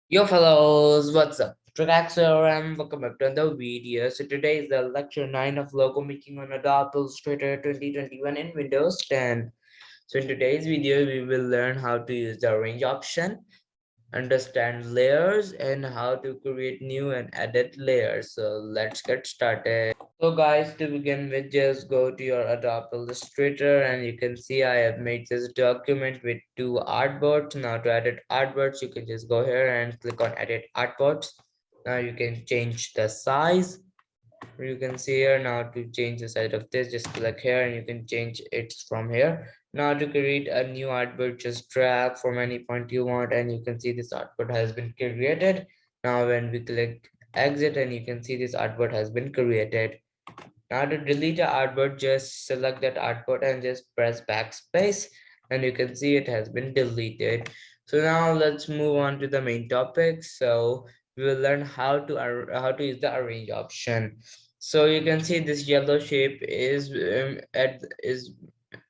Yo fellows, what's up? Traxer and welcome back to another video. So today is the lecture 9 of logo making on Adobe Illustrator 2021 in Windows 10. So in today's video, we will learn how to use the arrange option, understand layers, and how to create new and edit layers. So let's get started. So guys, to begin with, just go to your Adobe Illustrator and you can see I have made this document with two artboards. Now to edit artboards, you can just go here and click on edit artboards. Now you can change the size. You can see here. Now to change the size of this, just click here and you can change it from here. Now to create a new artboard, just drag from any point you want and you can see this artboard has been created. Now when we click exit and you can see this artboard has been created. Now to delete the artboard, just select that artboard and just press backspace and you can see it has been deleted. So now let's move on to the main topic. So we will learn how to use the arrange option. So you can see this yellow shape is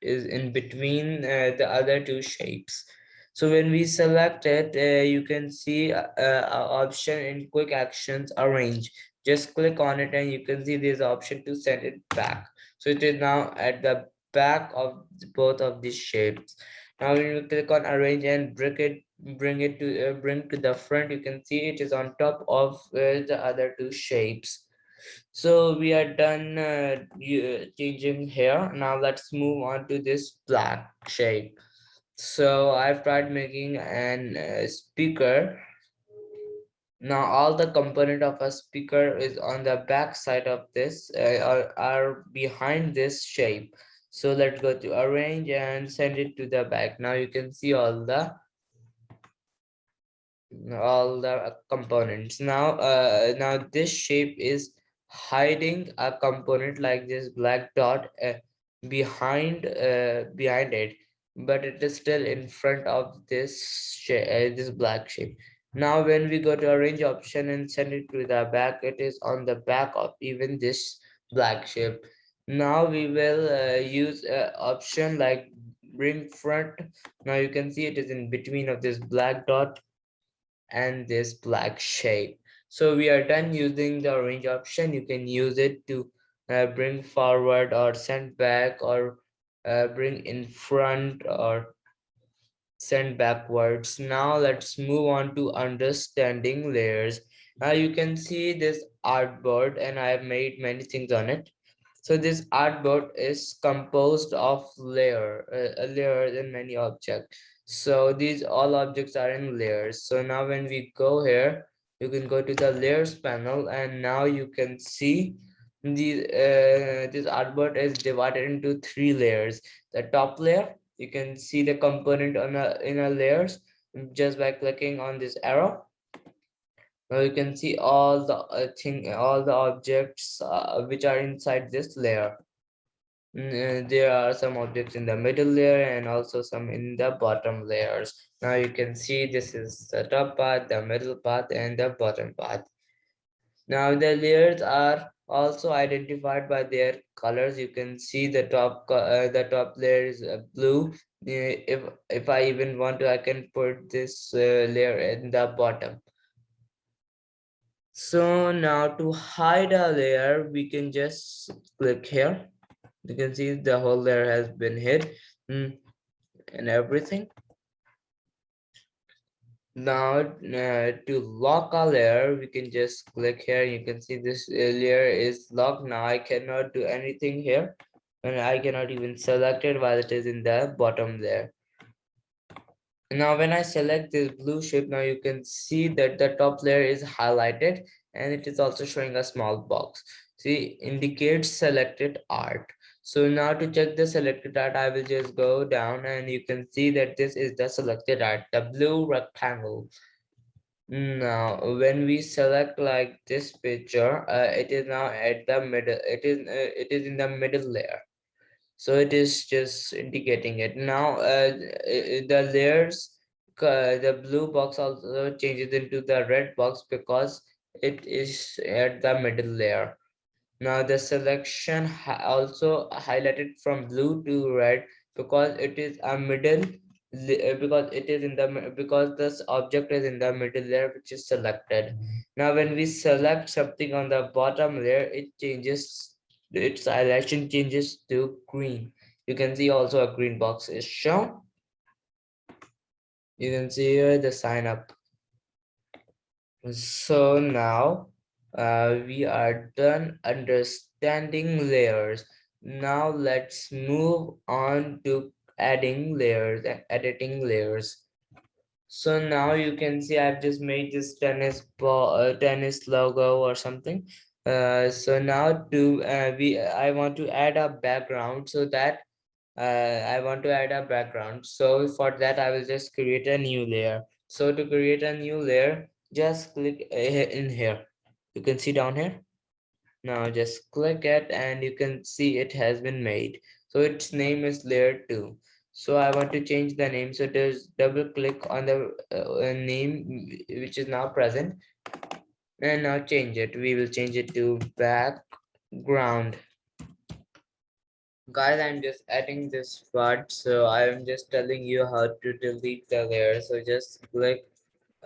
is in between the other two shapes. So when we select it, you can see option in quick actions arrange. Just click on it and you can see there's option to send it back. So it is now at the back of both of these shapes. Now when you click on arrange and bring to the front, you can see it is on top of the other two shapes. So we are done changing here. Now let's move on to this black shape. So I've tried making an speaker. Now all the component of a speaker is on the back side of this are behind this shape. So let's go to arrange and send it to the back. Now you can see all the components. Now this shape is hiding a component like this black dot behind it, but it is still in front of this black shape. Now when we go to arrange option and send it to the back, it is on the back of even this black shape. Now we will use option like bring front. Now you can see it is in between of this black dot and this black shape. So we are done using the arrange option. You can use it to bring forward or send back or bring in front or send backwards. Now let's move on to understanding layers. Now you can see this artboard and I have made many things on it. So this artboard is composed of layers in many objects. So these all objects are in layers. So now when we go here, you can go to the layers panel and now you can see this artboard is divided into three layers. The top layer, you can see the component on in a layers just by clicking on this arrow. Now you can see all the objects which are inside this layer. There are some objects in the middle layer and also some in the bottom layers. Now you can see this is the top part, the middle part, and the bottom part. Now the layers are also identified by their colors. You can see the top layer is blue. If I even want to, I can put this layer in the bottom. So now to hide a layer, we can just click here. You can see the whole layer has been hid and everything. Now to lock a layer, we can just click here. You can see this layer is locked. Now I cannot do anything here and I cannot even select it while it is in the bottom layer. Now when I select this blue shape, now you can see that the top layer is highlighted and it is also showing a small box. See, indicates selected art. So now to check the selected art, I will just go down and you can see that this is the selected art, the blue rectangle. Now when we select like this picture, it is now at the middle. It is in the middle layer. So it is just indicating it now. The layers, the blue box also changes into the red box because it is at the middle layer. Now the selection also highlighted from blue to red because it is a middle because it is in the because this object is in the middle layer which is selected. Now when we select something on the bottom layer, it changes, its highlighting changes to green. You can see also a green box is shown. You can see here the sign up. So now we are done understanding layers. Now let's move on to adding layers and editing layers. So now you can see I've just made this tennis ball, tennis logo or something. So now to I want to add a background, so that I want to add a background. So for that, I will just create a new layer. So to create a new layer, just click in here. You can see down here. Now just click it and you can see it has been made. So its name is layer 2. So I want to change the name. So just double click on the name which is now present, and now change it. We will change it to background. Guys, I'm just adding this part, so I'm just telling you how to delete the layer. So just click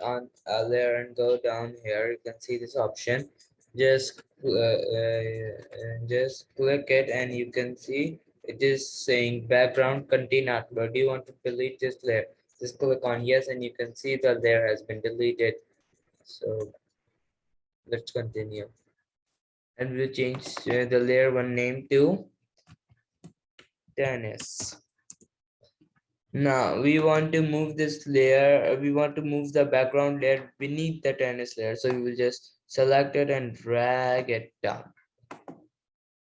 on a layer and go down here. You can see this option. Just just click it and you can see it is saying background contain artboard. Do you want to delete this layer? Just click on yes and you can see the layer has been deleted. So let's continue. And we'll change the layer one name to tennis. Now we want to move this layer, we want to move the background layer beneath the tennis layer. So we will just select it and drag it down.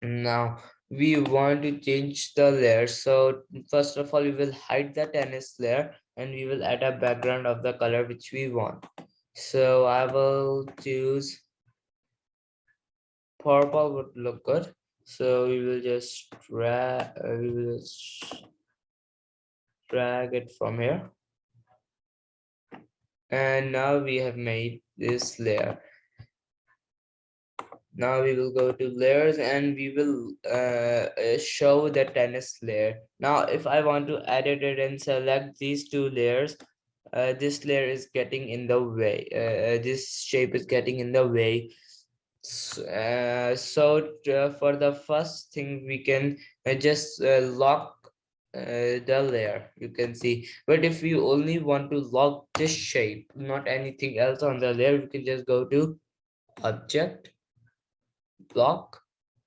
Now we want to change the layer. So first of all, we will hide the tennis layer and we will add a background of the color which we want. So I will choose purple, would look good. So we will just drag it from here. And now we have made this layer. Now we will go to layers and we will show the tennis layer. Now if I want to edit it and select these two layers, this layer is getting in the way, this shape is getting in the way. For the first thing, we can just lock the layer, you can see. But if you only want to lock this shape, not anything else on the layer, we can just go to object, lock.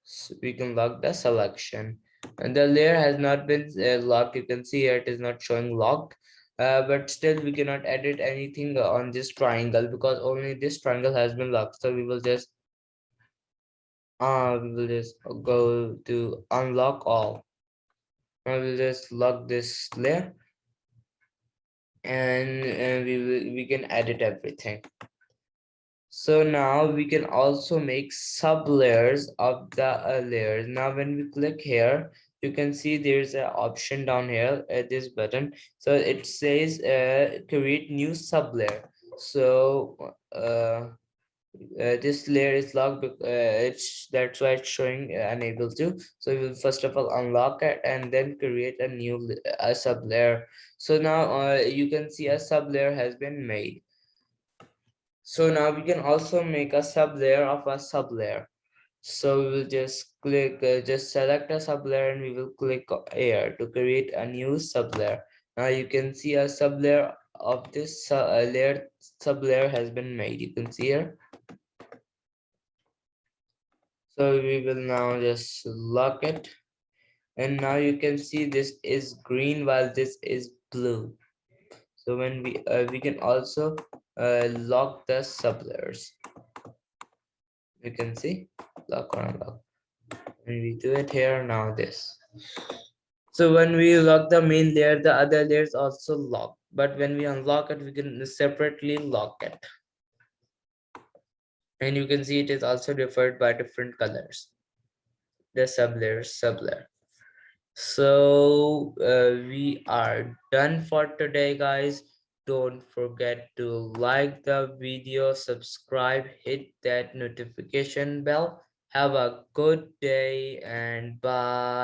So we can lock the selection, and the layer has not been locked. You can see here it is not showing locked. But still we cannot edit anything on this triangle because only this triangle has been locked. So we will just go to unlock all. I will just lock this layer, and we can edit everything. So now we can also make sub layers of the layers. Now when we click here, you can see there's an option down here at this button. So it says create new sub layer. So this layer is locked, it's that's why it's showing unable to. So we will first of all unlock it and then create a new a sub layer. So now you can see a sub layer has been made. So now we can also make a sub layer of a sub layer. So we will just click, just select a sub layer and we will click here to create a new sub layer. Now you can see a sub layer of this layer, sub layer has been made. You can see here. So we will now just lock it, and now you can see this is green while this is blue. So when we can also lock the sub layers. You can see lock or unlock. When we do it here, now this. So when we lock the main layer, the other layers also lock. But when we unlock it, we can separately lock it. And you can see it is also differed by different colors. The sub layer. So we are done for today, guys. Don't forget to like the video, subscribe, hit that notification bell. Have a good day and bye.